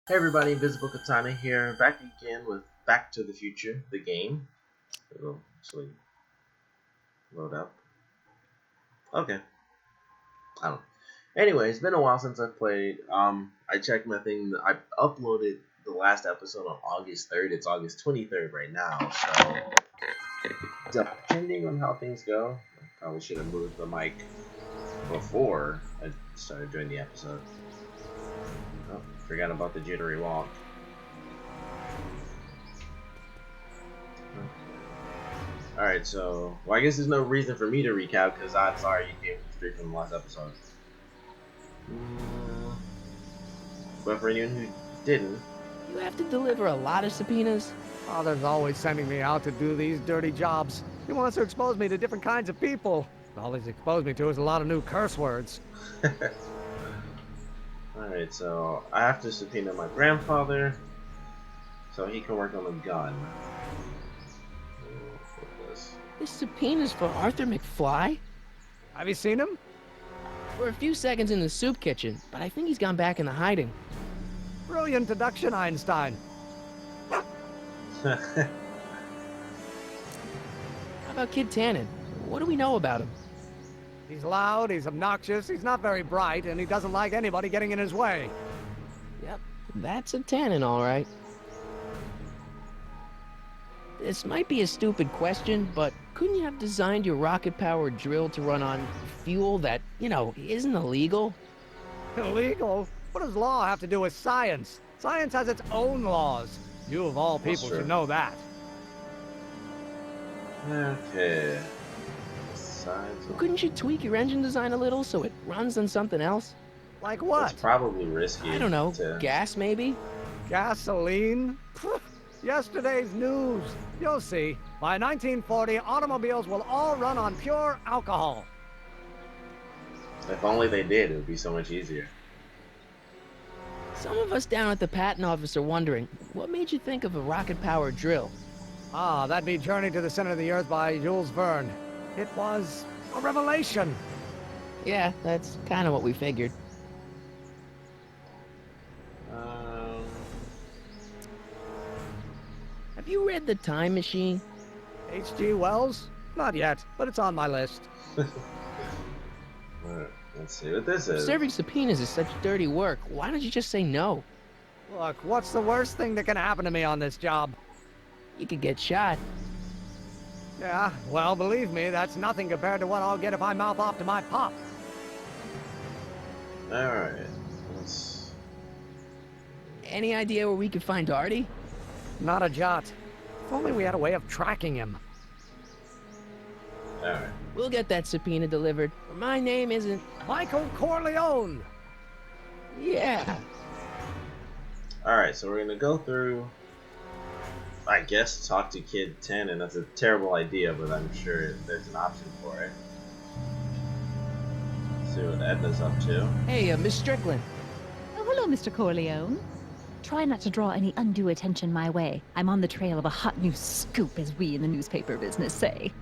Hey everybody, Invisiblekatana here, back again with Back to the Future, the game. It'll actually load up. Okay, I don't know. Anyway, it's been a while since I've played. I checked my thing. I uploaded the last episode on August 3rd. It's August 23rd right now, so depending on how things go, I probably should have moved the mic before I started doing the episode. Oh, forgot about the jittery walk. Alright, so, well, I guess there's no reason for me to recap because I'm sorry you came straight from the last episode. But for anyone who didn't, You have to deliver a lot of subpoenas? Father's always sending me out to do these dirty jobs. He wants to expose me to different kinds of people. All he's exposed me to is a lot of new curse words. Alright, so I have to subpoena my grandfather so he can work on the gun. This subpoena's for Arthur McFly? Have you seen him? For a few seconds in the soup kitchen, but I think he's gone back into hiding. Brilliant deduction, Einstein. How about Kid Tannen? What do we know about him? He's loud, he's obnoxious, he's not very bright, and he doesn't like anybody getting in his way. Yep, that's a Tannen, all right. This might be a stupid question, but couldn't you have designed your rocket-powered drill to run on fuel that, isn't illegal? Illegal? What does law have to do with science? Science has its own laws. You of all people should know that. Okay. Couldn't you tweak your engine design a little so it runs on something else? Like what? It's probably risky. I don't know, gas maybe? Gasoline? Yesterday's news. You'll see. By 1940, automobiles will all run on pure alcohol. If only they did, it would be so much easier. Some of us down at the patent office are wondering, what made you think of a rocket-powered drill? That'd be Journey to the Center of the Earth by Jules Verne. It was a revelation. Yeah, that's kind of what we figured. Have you read The Time Machine? H.G. Wells? Not yet, but it's on my list. Alright, let's see what this is. Serving subpoenas is such dirty work. Why don't you just say no? Look, what's the worst thing that can happen to me on this job? You could get shot. Yeah, well, believe me, that's nothing compared to what I'll get if I mouth off to my pop. Alright, let's... Any idea where we could find Artie? Not a jot. If only we had a way of tracking him. Alright. We'll get that subpoena delivered. My name isn't... Michael Corleone! Yeah. Alright, so we're gonna go through... I guess talk to Kid Tannen. That's a terrible idea, but I'm sure there's an option for it. Let's see what Edna's up to. Hey, Miss Strickland. Oh, hello, Mr. Corleone. Try not to draw any undue attention my way. I'm on the trail of a hot new scoop, as we in the newspaper business say.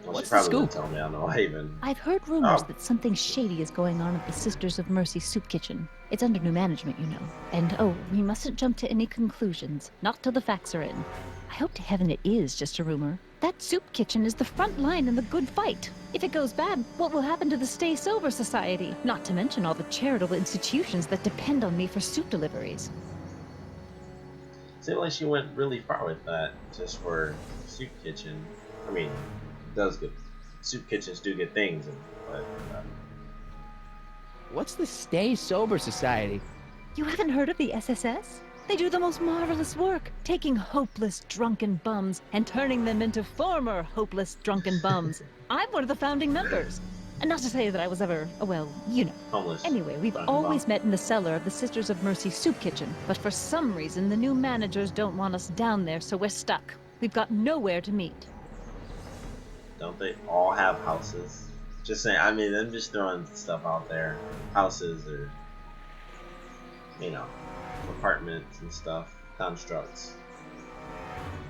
Well, What's she probably the wouldn't scoop? tell me. I don't know why even. I've heard rumors Oh. that something shady is going on at the Sisters of Mercy soup kitchen. It's under new management, you know. And we mustn't jump to any conclusions. Not till the facts are in. I hope to heaven it is just a rumor. That soup kitchen is the front line in the good fight. If it goes bad, what will happen to the Stay Sober Society? Not to mention all the charitable institutions that depend on me for soup deliveries. Seemed like she went really far with that, just for soup kitchen. I mean, it does good. Soup kitchens do good things, but What's the Stay Sober Society? You haven't heard of the SSS? They do the most marvelous work, taking hopeless drunken bums and turning them into former hopeless drunken bums. I'm one of the founding members. And not to say that I was ever, well, you know. homeless. Anyway, we've drunken always bum. met in the cellar of the Sisters of Mercy soup kitchen, but for some reason the new managers don't want us down there, so we're stuck. We've got nowhere to meet. Don't they all have houses? Just saying. I mean, I'm just throwing stuff out there. Houses or, apartments and stuff. Constructs.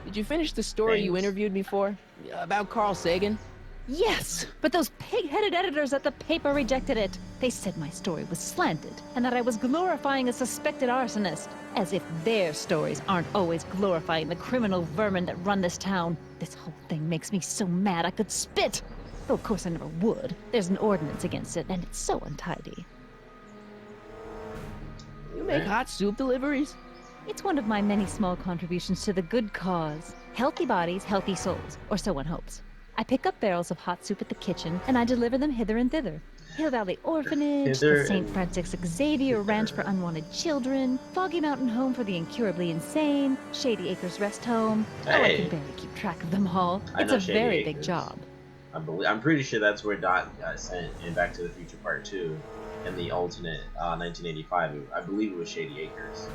Did you finish the story you Thanks. interviewed me for? About Carl Sagan? Yes, but those pig-headed editors at the paper rejected it. They said my story was slanted, and that I was glorifying a suspected arsonist. As if their stories aren't always glorifying the criminal vermin that run this town. This whole thing makes me so mad I could spit. Though of course I never would. There's an ordinance against it, and it's so untidy. You make hot soup deliveries? It's one of my many small contributions to the good cause. Healthy bodies, healthy souls, or so one hopes. I pick up barrels of hot soup at the kitchen, and I deliver them hither and thither. Hill Valley Orphanage, the St. Francis Xavier Ranch for Unwanted Children, Foggy Mountain Home for the Incurably Insane, Shady Acres Rest Home. Oh, I can barely keep track of them all. It's a very big job. I'm pretty sure that's where Dot got sent in Back to the Future Part 2 in the alternate 1985. I believe it was Shady Acres.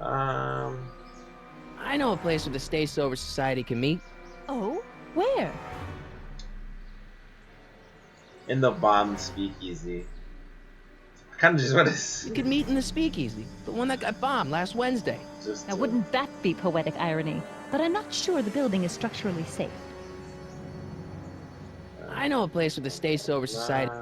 I know a place where the Stay Sober Society can meet. Oh? Where? In the bomb speakeasy. I kind of just want to. You could meet in the speakeasy, the one that got bombed last Wednesday. Now, wouldn't that be poetic irony? But I'm not sure the building is structurally safe. I know a place where the Stay Sober Society.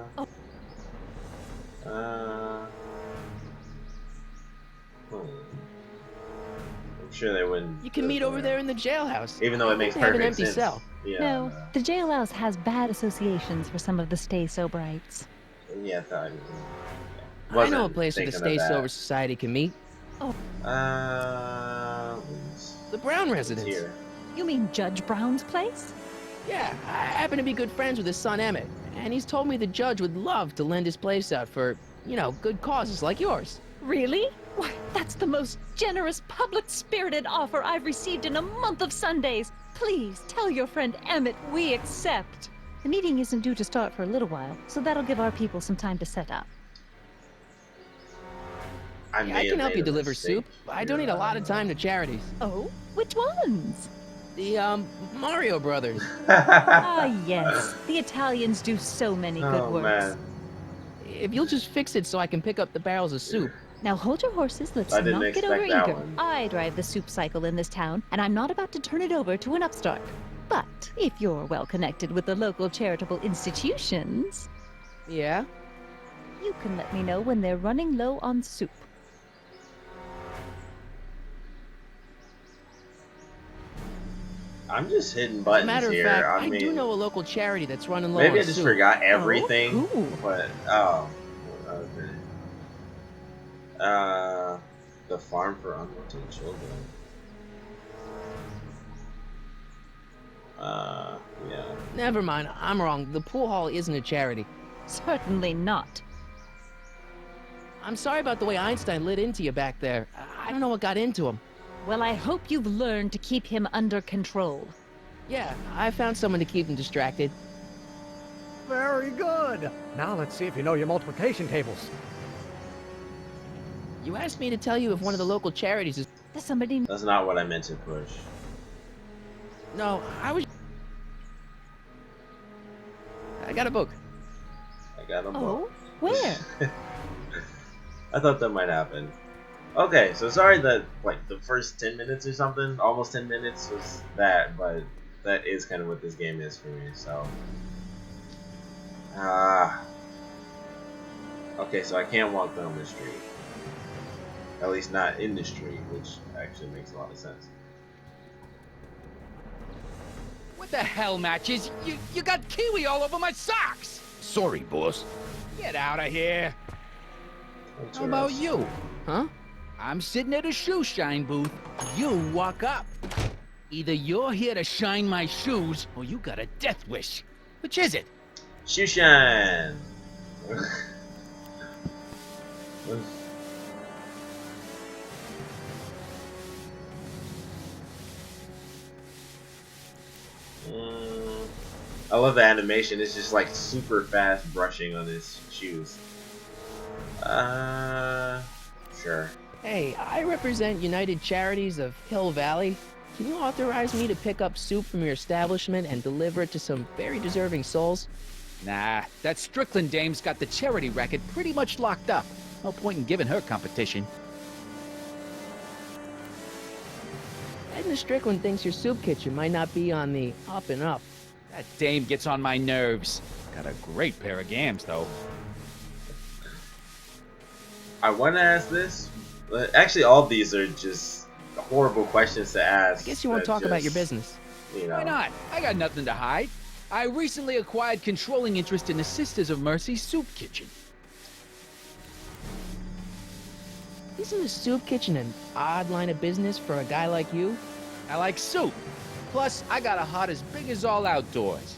I'm sure they wouldn't. You can meet over there in the jailhouse. Even though it makes They have an perfect empty sense. cell. Yeah, No, the jailhouse has bad associations for some of the Stay Soberites. Yeah, I know a place where the Stay Sober Society can meet. The Brown residence. Here. You mean Judge Brown's place? Yeah, I happen to be good friends with his son Emmett, and he's told me the judge would love to lend his place out for, you know, good causes like yours. Really? Why, that's the most generous, public-spirited offer I've received in a month of Sundays. Please tell your friend Emmett we accept. The meeting isn't due to start for a little while, so that'll give our people some time to set up. I can help you deliver soup. I donate a lot of time to charities. Oh? Which ones? The, Mario Brothers. Ah, yes. The Italians do so many good works. Man. If you'll just fix it so I can pick up the barrels of soup. Now hold your horses, let's I didn't not get expect that overeager. one. I drive the soup cycle in this town, and I'm not about to turn it over to an upstart. But if you're well connected with the local charitable institutions, Yeah? you can let me know when they're running low on soup. I'm just hitting As a buttons matter of here. fact, I I mean, do know a local charity that's running low maybe on I just soup. forgot everything. Who? But okay. The Farm for Unwanted Children. Yeah. Never mind, I'm wrong. The pool hall isn't a charity. Certainly not. I'm sorry about the way Einstein lit into you back there. I don't know what got into him. Well, I hope you've learned to keep him under control. Yeah, I found someone to keep him distracted. Very good. Now let's see if you know your multiplication tables. You asked me to tell you if one of the local charities is... Does somebody... That's not what I meant to push. No, I got a book. I got a Oh, book. where? I thought that might happen. Okay, so sorry that like the first 10 minutes or something, almost 10 minutes was that, but that is kind of what this game is for me, so. Okay, so I can't walk down the street. At least not in the street, which actually makes a lot of sense. What the hell, Matches? You got kiwi all over my socks! Sorry, boss. Get out of here! How about you? Huh? I'm sitting at a shoe shine booth. You walk up. Either you're here to shine my shoes, or you got a death wish. Which is it? Shushan! I love the animation. It's just like super fast brushing on his shoes. Sure. Hey, I represent United Charities of Hill Valley. Can you authorize me to pick up soup from your establishment and deliver it to some very deserving souls? Nah, that Strickland dame's got the charity racket pretty much locked up. No point in giving her competition. Edna Strickland thinks your soup kitchen might not be on the up and up. That dame gets on my nerves. Got a great pair of gams, though. I want to ask this, but actually, all these are just horrible questions to ask. I guess you won't talk about your business. You know. Why not? I got nothing to hide. I recently acquired controlling interest in the Sisters of Mercy soup kitchen. Isn't a soup kitchen an odd line of business for a guy like you? I like soup. Plus, I got a heart as big as all outdoors.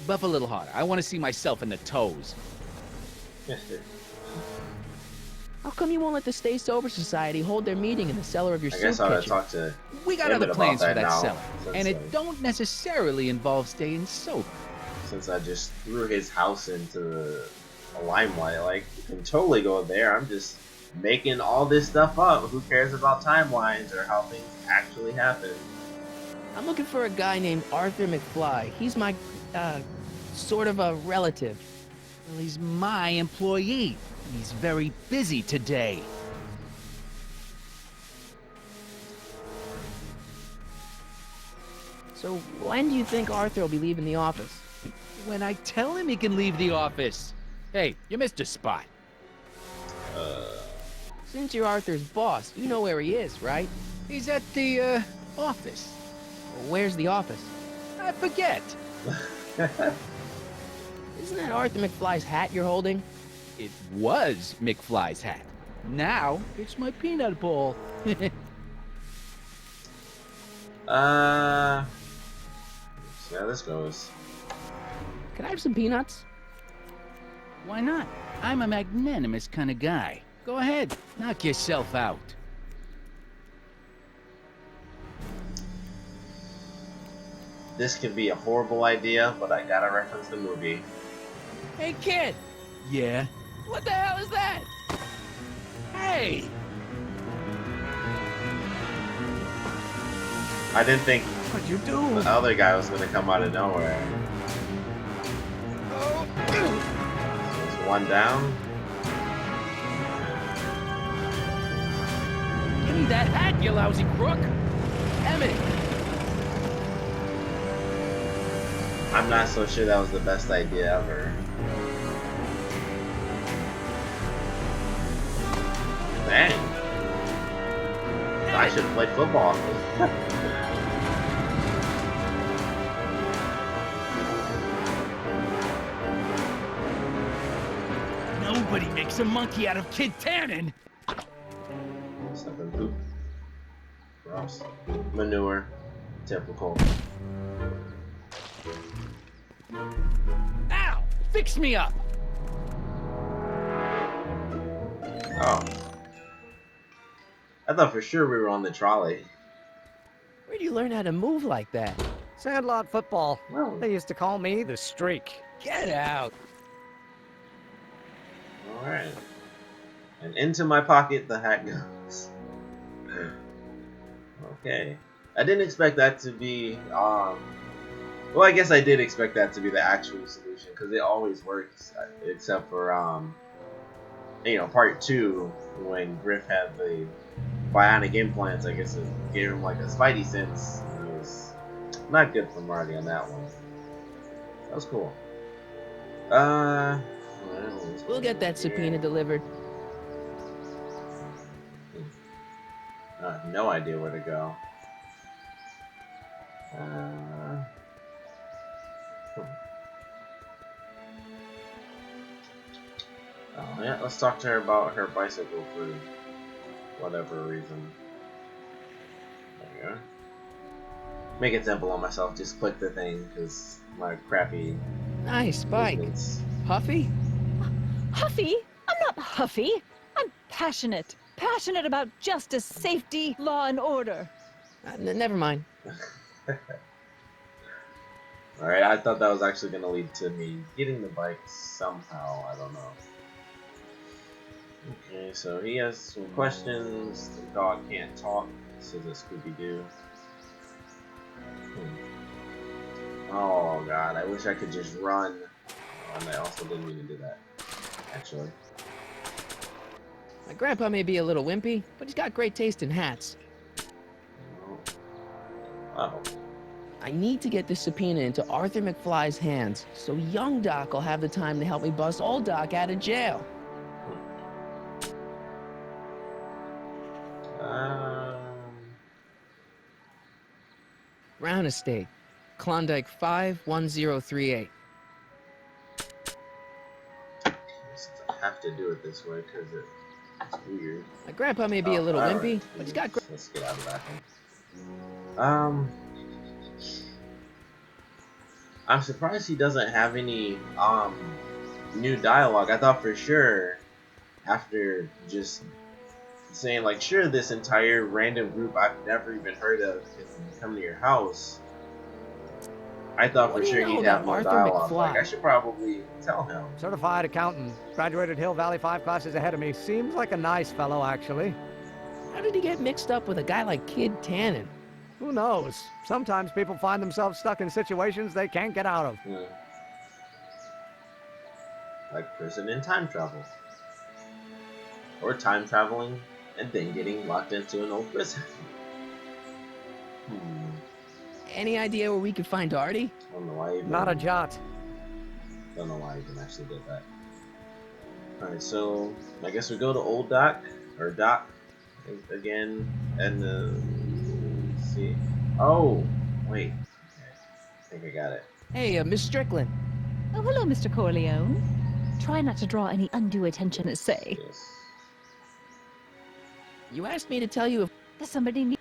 Buff a little harder. I want to see myself in the toes. How come you won't let the Stay Sober Society hold their meeting in the cellar of your I soup guess I ought to kitchen? talk to We got Emmett other plans about for that now, cellar, since, and it don't necessarily involve staying sober. Since I just threw his house into the limelight, like, you can totally go there. I'm just making all this stuff up. Who cares about timelines or how things actually happen? I'm looking for a guy named Arthur McFly. He's my, sort of a relative. Well, he's my employee. He's very busy today. So when do you think Arthur will be leaving the office? When I tell him he can leave the office. Hey, you missed a spot. Since you're Arthur's boss, you know where he is, right? He's at the, office. Well, where's the office? I forget. Isn't that Arthur McFly's hat you're holding? It was McFly's hat. Now, it's my peanut ball. See how this goes. Can I have some peanuts? Why not? I'm a magnanimous kind of guy. Go ahead, knock yourself out. This could be a horrible idea, but I gotta reference the movie. Hey, kid! Yeah? What the hell is that? Hey! I didn't think What'd you do? the other guy was gonna come out of nowhere. Oh. So it's one down. Give me that hat, you lousy crook! Emmett! I'm not so sure that was the best idea ever. Dang. I should have played football. Nobody makes a monkey out of Kid Tannen! Something poop. Gross. Manure. Typical. Ow! Fix me up! Oh. I thought for sure we were on the trolley. Where'd you learn how to move like that? Sandlot football. Well, They used to call me the Streak. Get out! alright. And into my pocket the hat goes. Okay. I didn't expect that to be, well, I guess I did expect that to be the actual solution, because it always works, except for, you know, part 2, when Griff had the bionic implants. I guess it gave him like a spidey sense. It was not good for Marty on that one. That was cool. We'll get that subpoena delivered. I have no idea where to go. Oh yeah, let's talk to her about her bicycle for whatever reason. There we go. Make it simple on myself, just click the thing, because my crappy Nice bike. movements. Huffy? Huffy? I'm not huffy. I'm passionate. Passionate about justice, safety, law, and order. Never mind. Alright, I thought that was actually going to lead to me getting the bike somehow, I don't know. Okay, so he has some questions. The dog can't talk, says a Scooby-Doo. Oh god, I wish I could just run. Oh, and I also didn't mean to do that, actually. My grandpa may be a little wimpy, but he's got great taste in hats. Oh. I I need to get this subpoena into Arthur McFly's hands, so young Doc will have the time to help me bust old Doc out of jail. Brown Estate, Klondike 51038. I have to do it this way because it's weird. My grandpa may be a little wimpy, Right. but he's got great. Let's get out of that one. I'm surprised he doesn't have any new dialogue. I thought for sure after just saying like, sure, this entire random group I've never even heard of can come to your house. I thought What for do you sure know he'd have about more Arthur dialogue. McFly? Like, I should probably tell him. Certified accountant. Graduated Hill Valley 5 classes ahead of me. Seems like a nice fellow, actually. How did he get mixed up with a guy like Kid Tannen? Who knows? Sometimes people find themselves stuck in situations they can't get out of. Like prison and time travel. Or time traveling and then getting locked into an old prison. Any idea where we could find Artie? I don't know why I even... Not a jot. Don't know why I even actually did that. Alright, so I guess we go to old Doc, or Doc, again, and let's see. Oh, wait. Okay. I think I got it. Hey, Miss Strickland. Oh, hello, Mr. Corleone. Try not to draw any undue attention, say. Yes. You asked me to tell you if Does somebody need...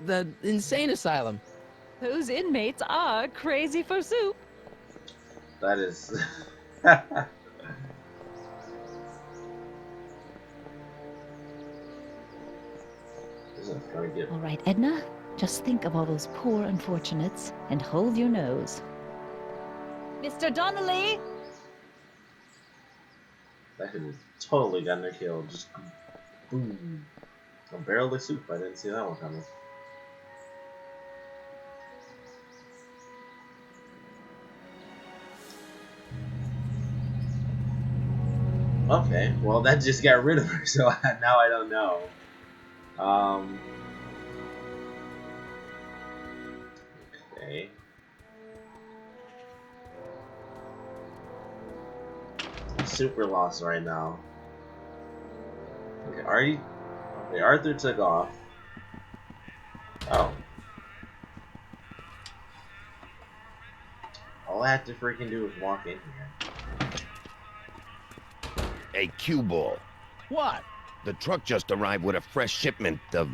the insane asylum. Those inmates are crazy for soup. That is... All right, Edna. Just think of all those poor unfortunates and hold your nose. Mr. Donnelly! That could have totally gotten her killed. Just boom. A barrel of soup. I didn't see that one coming. Okay, well that just got rid of her, so now I don't know. Okay. I'm super lost right now. Okay, Arthur took off. Oh. All I had to freaking do was walk in here. Hey, cue ball. What? The truck just arrived with a fresh shipment of,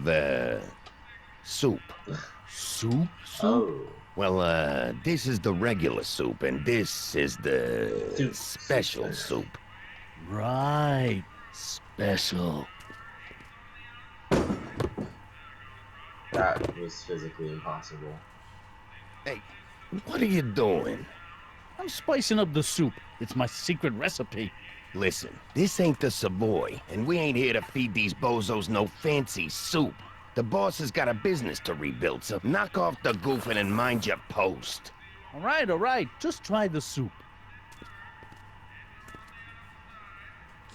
soup. Soup? Oh. Well, this is the regular soup, and this is the Soup. special soup. Right. Special. That was physically impossible. Hey, what are you doing? I'm spicing up the soup. It's my secret recipe. Listen, this ain't the Savoy, and we ain't here to feed these bozos no fancy soup. The boss has got a business to rebuild, so knock off the goofing and mind your post. All right. Just try the soup.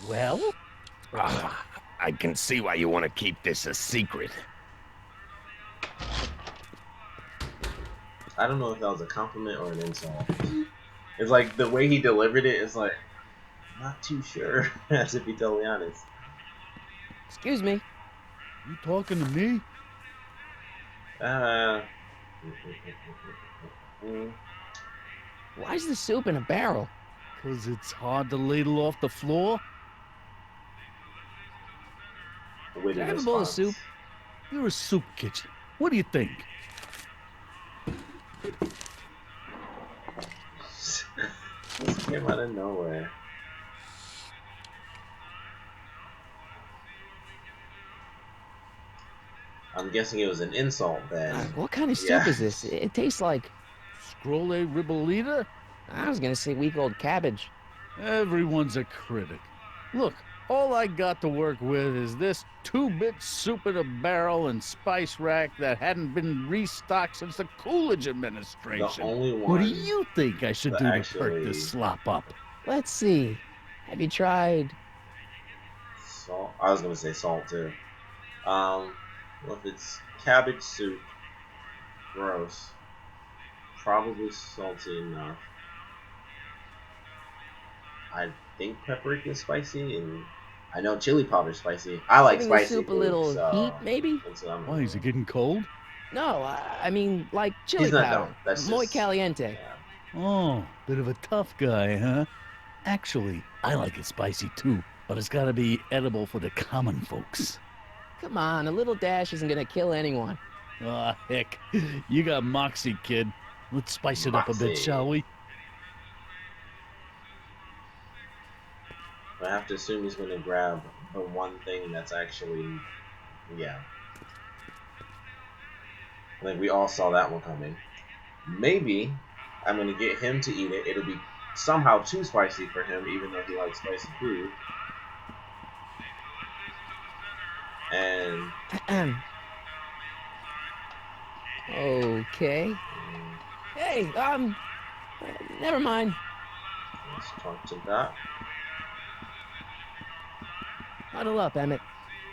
Well? I can see why you want to keep this a secret. I don't know if that was a compliment or an insult. It's like the way he delivered it is like, I'm not too sure, to be totally honest. Excuse me. You talking to me? Why is the soup in a barrel? 'Cause it's hard to ladle off the floor? Witty Can I have a bowl of response. soup? You're a soup kitchen. What do you think? This came out of nowhere. I'm guessing it was an insult then. What kind of soup Yeah. is this? It tastes like... Scrolle ribolita? I was gonna say week-old cabbage. Everyone's a critic. Look, all I got to work with is this 2-bit soup in a barrel and spice rack that hadn't been restocked since the Coolidge The administration. only one What do you think I should that do to actually- perk this slop up? Let's see. Have you tried? Salt. I was gonna say salt too. Well, if it's cabbage soup, gross. Probably salty enough. I think paprika is spicy, and I know chili powder is spicy. I like Giving the spicy soup a food, little heat, so maybe? that's what I'm Why, gonna is do. it getting cold? No, I mean like He's chili not powder. dumb. That's Muy just caliente. yeah. Oh, bit of a tough guy, huh? Actually, I like it spicy too, but it's gotta be edible for the common folks. Come on, a little dash isn't gonna kill anyone. Ah, heck. You got moxie, kid. Let's spice it up a bit, Moxie. shall we? I have to assume he's gonna grab the one thing that's actually, yeah. I think we all saw that one coming. Maybe I'm gonna get him to eat it. It'll be somehow too spicy for him, even though he likes spicy food. And Okay. Hey, never mind. let's talk to that. Huddle up, Emmett.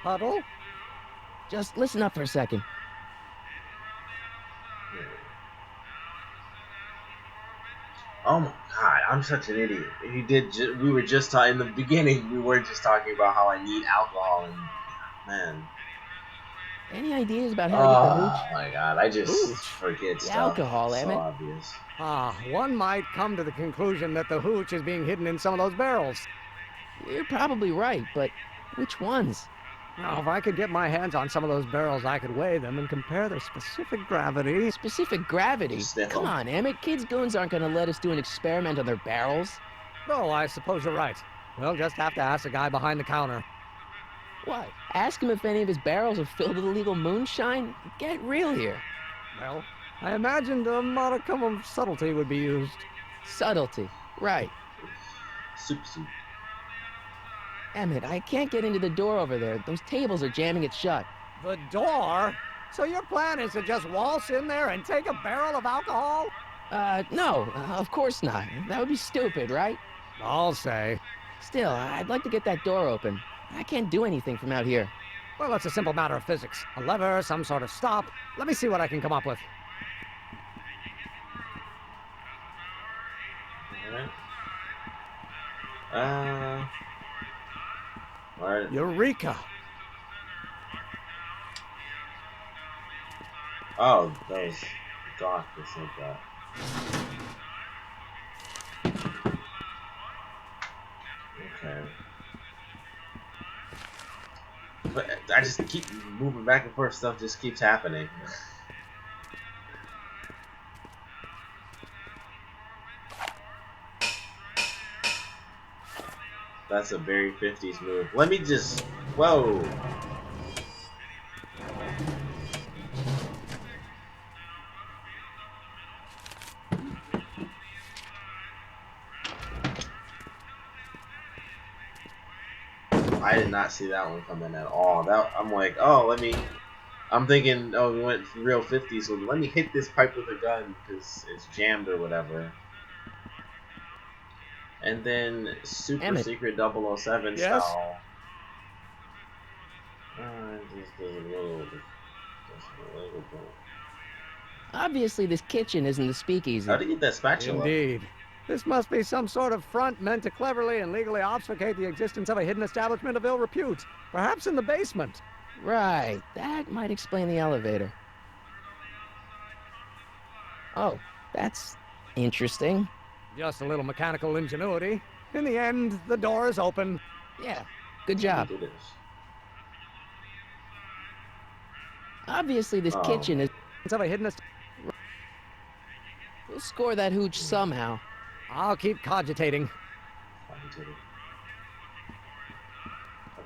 Huddle? Just listen up for a second. Oh my god, I'm such an idiot. He did. We were just talking in the beginning. We were just talking about how I need alcohol, and man. Any ideas about how to get the hooch? Oh my god, I just Hooch? forget The stuff. alcohol, It's so Emmett. obvious. One might come to the conclusion that the hooch is being hidden in some of those barrels. You're probably right, but which ones? Now, if I could get my hands on some of those barrels, I could weigh them and compare their specific gravity. Specific gravity? Just sniff Come 'em. on, Emmett. Kids' goons aren't gonna let us do an experiment on their barrels. Oh, I suppose you're right. We'll just have to ask the guy behind the counter. What? Ask him if any of his barrels are filled with illegal moonshine? Get real here. Well, I imagined a modicum of subtlety would be used. Subtlety. Right. Soup. Emmett, I can't get into the door over there. Those tables are jamming it shut. The door? So your plan is to just waltz in there and take a barrel of alcohol? No, of course not. That would be stupid, right? I'll say. Still, I'd like to get that door open. I can't do anything from out here. Well, it's a simple matter of physics. A lever, some sort of stop. Let me see what I can come up with. Alright. Alright. Eureka! Oh, that was Doc that said that. Okay. But I just keep moving back and forth, stuff just keeps happening. That's a very 50s move. Let me just... Whoa! I did not see that one coming at all. I'm like, oh, let me... I'm thinking, oh, we went real 50s, so let me hit this pipe with a gun because it's jammed or whatever. And then Super Emmett. Secret 007 Yes? style. Just a little bit. Obviously, this kitchen isn't the speakeasy. How do you get that spatula? Indeed. This must be some sort of front meant to cleverly and legally obfuscate the existence of a hidden establishment of ill repute. Perhaps in the basement. Right. That might explain the elevator. Oh, that's interesting. Just a little mechanical ingenuity. In the end, the door is open. Yeah, good How job. do you do this? Obviously, this Oh. kitchen is... Of a hidden We'll score that hooch somehow. I'll keep cogitating.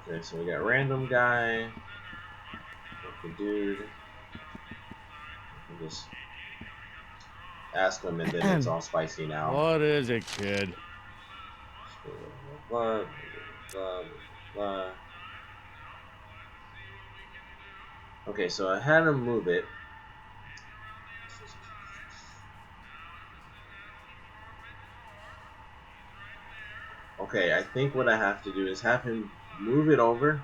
Okay, so we got random guy. The dude. We just ask him, and then it's all spicy now. What is it, kid? Blah, blah, blah. Okay, so I had him move it. Okay, I think what I have to do is have him move it over.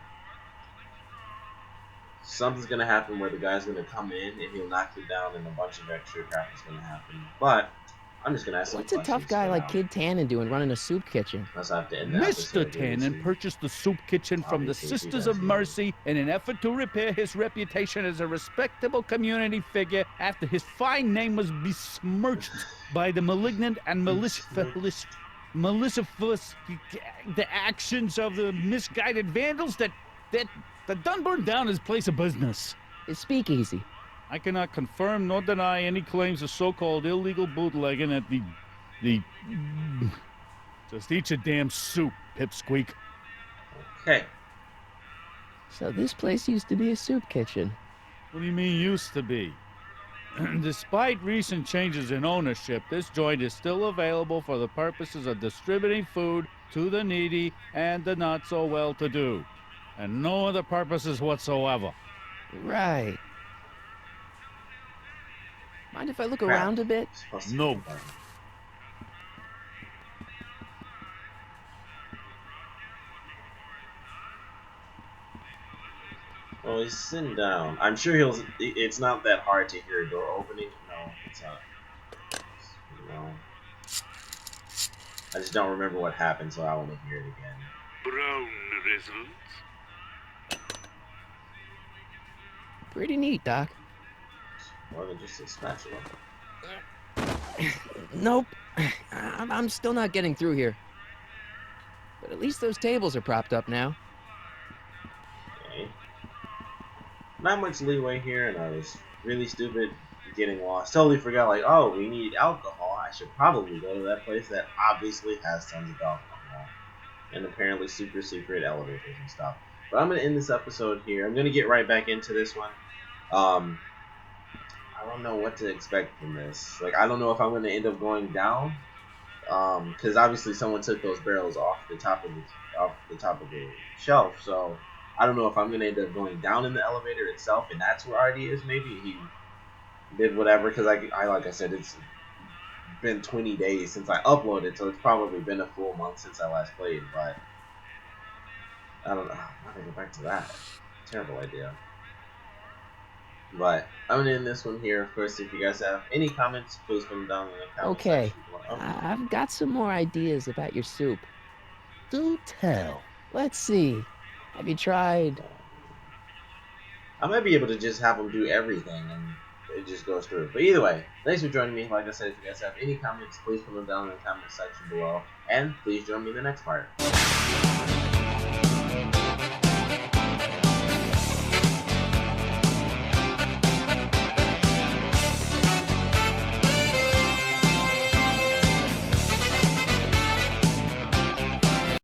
Something's gonna happen where the guy's gonna come in and he'll knock it down, and a bunch of extra crap is gonna happen. But I'm just gonna ask some What's a tough questions guy for like now. Kid Tannen doing running a soup kitchen? Unless I have to end the Mr. episode really Tannen soon. purchased the soup kitchen from the Obviously, if you Sisters guys of know. Mercy in an effort to repair his reputation as a respectable community figure after his fine name was besmirched by the malignant and malicious the actions of the misguided vandals that done burned down his place of business. His speakeasy. I cannot confirm nor deny any claims of so-called illegal bootlegging at the just eat your damn soup, pipsqueak. Okay. So this place used to be a soup kitchen. What do you mean used to be? Despite recent changes in ownership, this joint is still available for the purposes of distributing food to the needy and the not-so-well-to-do, and no other purposes whatsoever. Right. Mind if I look Crap. around a bit? Supposed to No. be fun. Well, he's sitting down. I'm sure he'll. It's not that hard to hear a door opening. No, it's not. No. I just don't remember what happened, so I want to hear it again. Brown results. Pretty neat, Doc. More than just a spatula. Nope. I'm still not getting through here. But at least those tables are propped up now. Okay. Not much leeway here, and I was really stupid getting lost. Totally forgot, like, oh, we need alcohol. I should probably go to that place that obviously has tons of alcohol. And apparently super secret elevators and stuff. But I'm going to end this episode here. I'm going to get right back into this one. I don't know what to expect from this. Like, I don't know if I'm going to end up going down. Because obviously someone took those barrels off the top of the shelf. So I don't know if I'm going to end up going down in the elevator itself, and that's where Artie is. Maybe he did whatever. Because I like I said, it's been 20 days since I uploaded, so it's probably been a full month since I last played. But I don't know. I'm going to go back to that. Terrible idea. But I'm going to end this one here. Of course, if you guys have any comments, please put them down in the comment Okay. section below. I've got some more ideas about your soup. Do tell. Let's see. Have you tried? I might be able to just have them do everything and it just goes through. But either way, thanks for joining me. Like I said, if you guys have any comments, please put them down in the comment section below. And please join me in the next part.